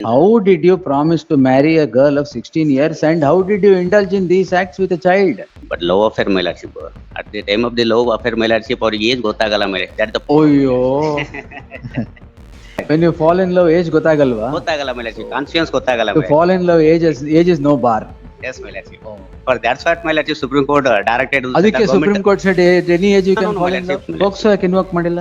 How did you promise to marry a girl of 16 years and how did you indulge in these acts with a child? But love affair my lordship. At the time of the love affair my lordship, ಅವ್ರಿಗೆ age ಗೊತ್ತಾಗಲ್ಲ ಮೇಲೆ. That's the Oyo. When you fall in love, age gotagalva? ಗೊತ್ತಾಗಲ್ಲ my lordship. Conscience ಗೊತ್ತಾಗಲ್ಲ To ಮೇಲೆ. fall in love, age is no bar. Yes my lordship. For that's what my lordship Supreme Court directed. to ಅದಕ್ಕೆ the government- supreme court said at any age you No, can no, fall my in love. lordship, my POCSO ಯಾಕೆ invoke ಮಾಡಿಲ್ಲ?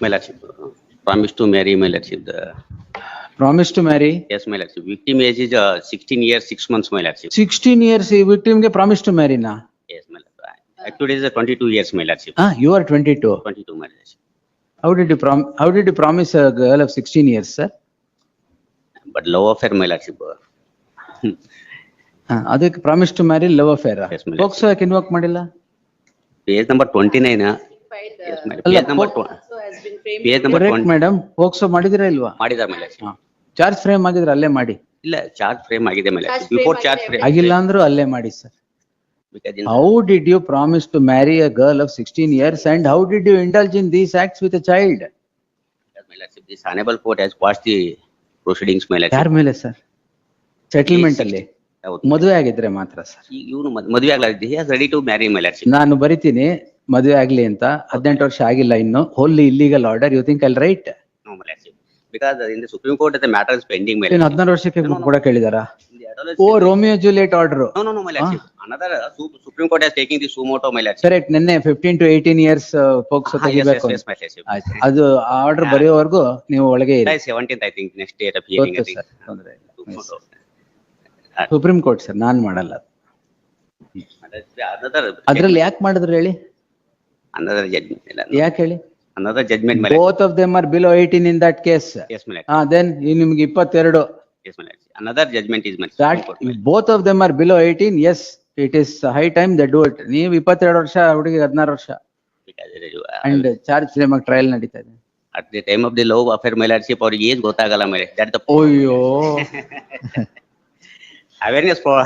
My lordship. Promise to marry my lordship. Promise to marry? Yes my lordship. Victim age is 16 years 6 months my lordship. 16 years ಈ victim ಗೆ promise to marry na? Yes my lordship. Actually is 22 years my lordship. You are 22. 22 my lordship. How did you promise a girl of 16 years, sir? But love affair my lordship. ಅದಕ್ಕೆ promise to marry love affair. Yes, my lord. POCSO ಯಾಕೆ invoke ಮಾಡಿಲ್ಲ? Page number 29. Yes my lord. ಅಲ್ಲ, Page number 20. Page number correct 20. Madam, POCSO ಮಾಡಿದಿರಾ ಇಲ್ವಾ? ಮಾಡಿದಾರೆ my lordship. Charge frame ಆಗಿದ್ರೆ ಅಲ್ಲೇ ಮಾಡಿ, ಇಲ್ಲ ಚಾರ್ಜ್ ಫ್ರೇಮ್ ಆಗಿದೆ ಮೇಲೆ Charge ಬಿಫೋರ್ frame ಚಾರ್ಜ್ ಆಗಿದೆ. ಫ್ರೇಮ್ ಆಗಿಲ್ಲ ಅಂದ್ರೂ ಅಲ್ಲೇ ಮಾಡಿ sir. because in How did you promise to marry a girl of 16 years and how did you indulge in these acts with a child? my lordship, this honorable court has watched the proceedings my lordship. ಯಾರ ಮೇಲೆ sir? Settlement ಅಲ್ಲಿ ಹೌದು. ಮದುವೆ ಆಗಿದ್ರೆ ಮಾತ್ರ sir. ಇವನು ಮದುವೆ ಆಗಲಾಗಿದೆ he is ready to marry my lordship. ನಾನು ಬರಿತೀನಿ ಮದುವೆ ಆಗ್ಲಿ ಅಂತ, 18 ವರ್ಷ ಆಗಿಲ್ಲ ಇನ್ನು, wholly illegal order, you think I'll write? No my lordship, because in the Supreme Court the matter is pending my ಇನ್ನು lordship. 16 ವರ್ಷಕ್ಕೆ No, no, no. ಕೂಡ ಕೇಳಿದಾರ? In the adolescence- ಓ Romeo Juliet order. no my lordship. Another Supreme Court has taken the suo motu my lordship. Correct, ನಿನ್ನೆ 15 to 18 years POCSO Yes ತೆಗಿಬೇಕು. yes my lordship. ಆಯ್ತು, ಅದು order ಬರೆಯೋವರೆಗೂ ನೀವು ಒಳಗೆ ಇರಿ. July 17th I think next date of hearing I ಗೊತ್ತು think. Sir, ತೊಂದ್ರೆ ಇಲ್ಲ. Suo motu. Supreme court sir, ನಾನ್ ಮಾಡಲ್ಲ. ಅದ್ರಲ್ಲಿ ಯಾಕೆ ಮಾಡಿದ್ರು ಹೇಳಿ? another judgment ಇಲ್ಲ. ಯಾಕೆ ಹೇಳಿ? another judgment my lordship. Both of them are below 18 in that case. Yes my lordship. Then ನಿಮ್ಗೆ 22. Yes my lordship. Another judgment is my That Supreme Court, my lordship. both of them are below 18, yes, it is high time they do it. ನೀವು 22 ವರ್ಷ, ಹುಡುಗಿ 16 ವರ್ಷ Because it is, and charge frame ಆಗಿ trial ನಡೀತಾ ಇದೆ. at the time of the love affair my lordship ಅವ್ರಿಗೆ age ಗೊತ್ತಾಗಲ್ಲ ಮೇಲೆ. That's the ಅಯ್ಯೋ. awareness for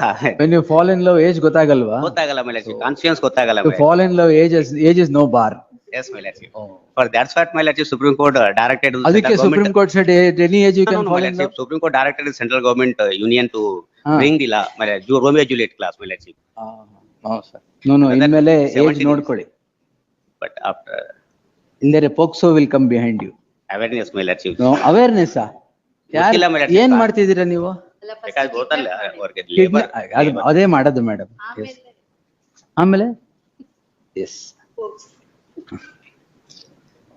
when you fall in love, age ಗೊತ್ತಾಗಲ್ವಾ? ಗೊತ್ತಾಗಲ್ಲ my lordship. Conscience ಗೊತ್ತಾಗಲ್ಲ To my fall in love, age is no bar. Yes my lordship. For that's what my lordship Supreme Court directed to the ಅದಕ್ಕೆ central supreme government. Court said at any age you No, can no, my fall in lordship. love. Supreme Court directed the central government union to Ah. bring the law my lordship. Romeo Juliet class my lordship. No, Another ಇನ್ಮೇಲೆ age 17 ನೋಡ್ಕೊಳ್ಳಿ. But after ಇಲ್ಲರೆ ಪೋಕ್ಸೋ will come behind you. awareness my lordship. Awareness ಗೊತ್ತಿಲ್ಲ my lordship. ಏನ್ ಮಾಡ್ತಿದ್ದೀರಾ ನೀವು? ಅಲ್ಲ, first Because ಗೊತ್ತಲ್ಲ ಅವ್ರಿಗೆ Kidney- labor. ಅದೇ ಮಾಡೋದು ಮೇಡಮ್. ಆಮೇಲೆ ಎಸ್,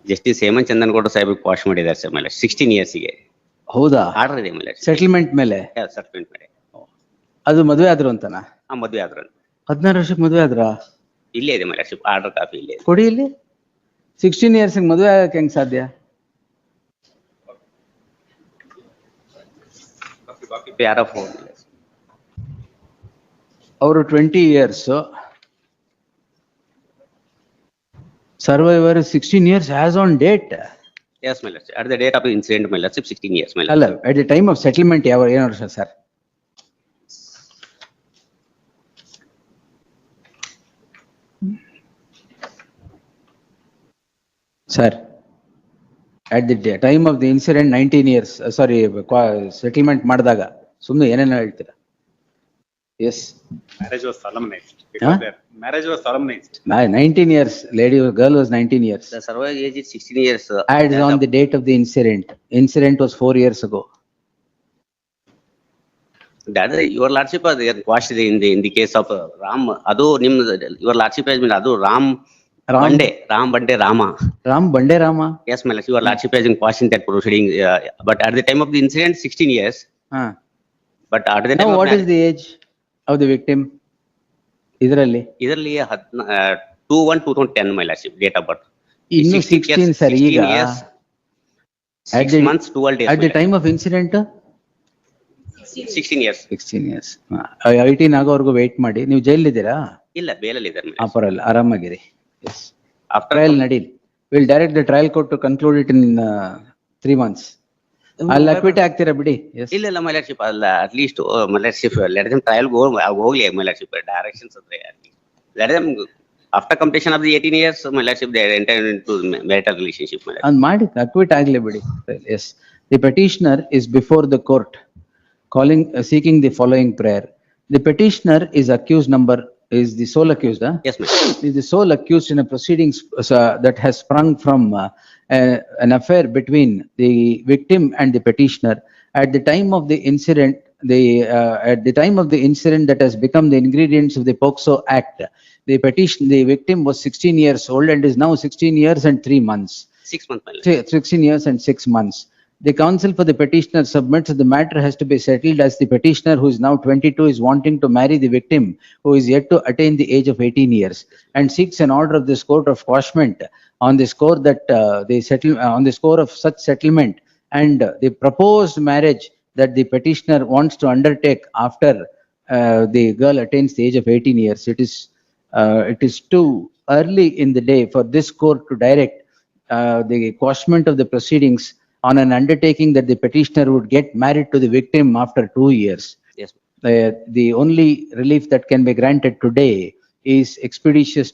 ಜಸ್ಟಿಸ್ ಹೇಮಂತ್ ಚಂದನ್ಗೌಡ ಸಾಹೇಬ್ ವಾಶ್ ಮಾಡಿದ್ದಾರೆ ಸರ್ ಮೇಲೆ 16 years ಗೆ ಹೌದಾ? ಆರ್ಡರ್ ಇದೆ ಮೇಲೆ ಸೆಟಲ್ಮೆಂಟ್ ಮೇಲೆ ಸಸ್ಪೆಂಡ್ ಮಾಡಿ ಅದು ಮದುವೆ ಆದ್ರು ಅಂತನಾ? ಮದುವೆ ಆದ್ರು 16 ವರ್ಷಕ್ಕೆ ಮದುವೆ ಆದ್ರ? ಇಲ್ಲೇ ಇದೆ ಮೇಲೆ ಆರ್ಡರ್ ಕಾಪಿ ಇಲ್ಲೇ ಇದೆ. ಕೊಡಿ ಇಲ್ಲಿ. 16 ಇಯರ್ಸ್ ಮದುವೆ ಆಗಕ್ಕೆ ಹೆಂಗ್ ಸಾಧ್ಯ? ಪ್ಯಾರಾ 4 ಅವರು 20 years, survivor 16 years as on date. yes my lordship. At the date of the incident my lordship 16 years my lordship. ಅಲ್ಲ, at the time of settlement ಏನು ವರ್ಷ sir? Sir, at the time of the incident 19 years, ಸಾರಿ settlement ಮಾಡಿದಾಗ ಸುಮ್ಮನೆ ಏನೇನೋ ಹೇಳ್ತೀರಾ? Yes, Marriage was solemnized. Because their marriage was solemnized. 19 years, girl was 19 years. The survivor age is 16 years. Adds on the date of the incident. Incident was 4 years ago. That is your lordship they quashed in the case of Ram. Adu nim your lordship has been adu Ram Bande Rama. Ram Bande Rama. Yes my lordship. Your lordship has been quashing that proceeding. But at the time of the incident 16 years. But at the time Now of what is the age of the victim? ಇದರಲ್ಲಿ 2/1/2010 my lordship date of birth. ಇನ್ನು 16 sir. ಈಗ 6 months 12 days. at the time of incident 16 years. 16 years. 18 ಆಗೋವರೆಗೂ wait ಮಾಡಿ. ನೀವು jail ಇದ್ದೀರಾ? ಇಲ್ಲ ಬೇಲಲ್ಲಿ ಇದ್ದಾರೆ. ಪರವಾಗಿಲ್ಲ, ಆರಾಮಾಗಿರಿ. After ಟ್ರಯಲ್ ನಡೀಲಿ. Will direct the trial court to conclude it in 3 months. ಅಲ್ಲಿ ಅಕ್ವಿಟ್ ಆಗ್ತೀರಾ ಬಿಡಿ. ಇಲ್ಲ my lordship ಅಲ್ಲ at least my lordship let them trial go ಹೋಗ್ಲಿ my lordship directions ಅಂದ್ರೆ let them After completion of the 18 years, my lordship, they enter into marital relationship, my lordship. And ಮಾಡಿ acquit ಆಗ್ಲಿ ಬಿಡಿ. Yes, the petitioner is before the court seeking the following prayer. The petitioner is is the sole accused, huh? Yes, my lord. Is the sole accused in a proceedings that has sprung from an affair between the victim and the petitioner. At the time of the incident, that has become the ingredients of the POCSO Act, the victim was 16 years old and is now 16 years and 3 months. 6 months, my lord. 16 years and 6 months. The counsel for the petitioner submits that the matter has to be settled as the petitioner, who is now 22, is wanting to marry the victim, who is yet to attain the age of 18 years, and seeks an order of this court of quashment on the score that on the score of such settlement and the proposed marriage that the petitioner wants to undertake after the girl attains the age of 18 years. It is too early in the day for this court to direct the quashment of the proceedings on an undertaking that the petitioner would get married to the victim after 2 years. Yes. The only relief that can be granted today is expeditious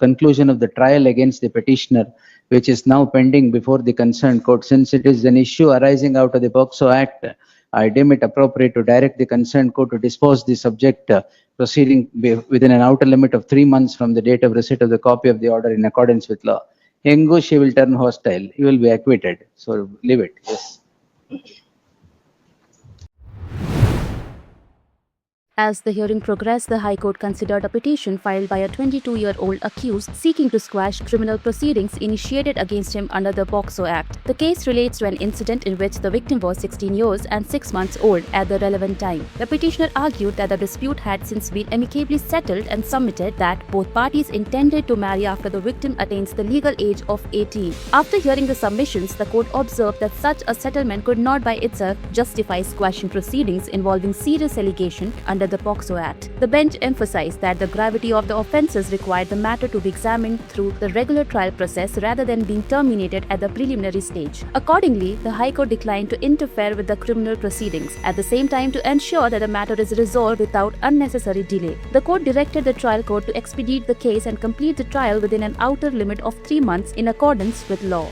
conclusion of the trial against the petitioner, which is now pending before the concerned court. Since it is an issue arising out of the POCSO Act, I deem it appropriate to direct the concerned court to dispose the subject proceeding within an outer limit of 3 months from the date of receipt of the copy of the order in accordance with law. Hengo, she will turn hostile, you will be acquitted. So leave it. Yes. As the hearing progressed, the High Court considered a petition filed by a 22-year-old accused seeking to squash criminal proceedings initiated against him under the POCSO Act. The case relates to an incident in which the victim was 16 years and 6 months old at the relevant time. The petitioner argued that the dispute had since been amicably settled and submitted that both parties intended to marry after the victim attains the legal age of 18. After hearing the submissions, the court observed that such a settlement could not by itself justify squashing proceedings involving serious allegation under the POCSO Act. The bench emphasized that the gravity of the offences required the matter to be examined through the regular trial process rather than being terminated at the preliminary stage. Accordingly, the High Court declined to interfere with the criminal proceedings, at the same time to ensure that the matter is resolved without unnecessary delay. The court directed the trial court to expedite the case and complete the trial within an outer limit of 3 months in accordance with law.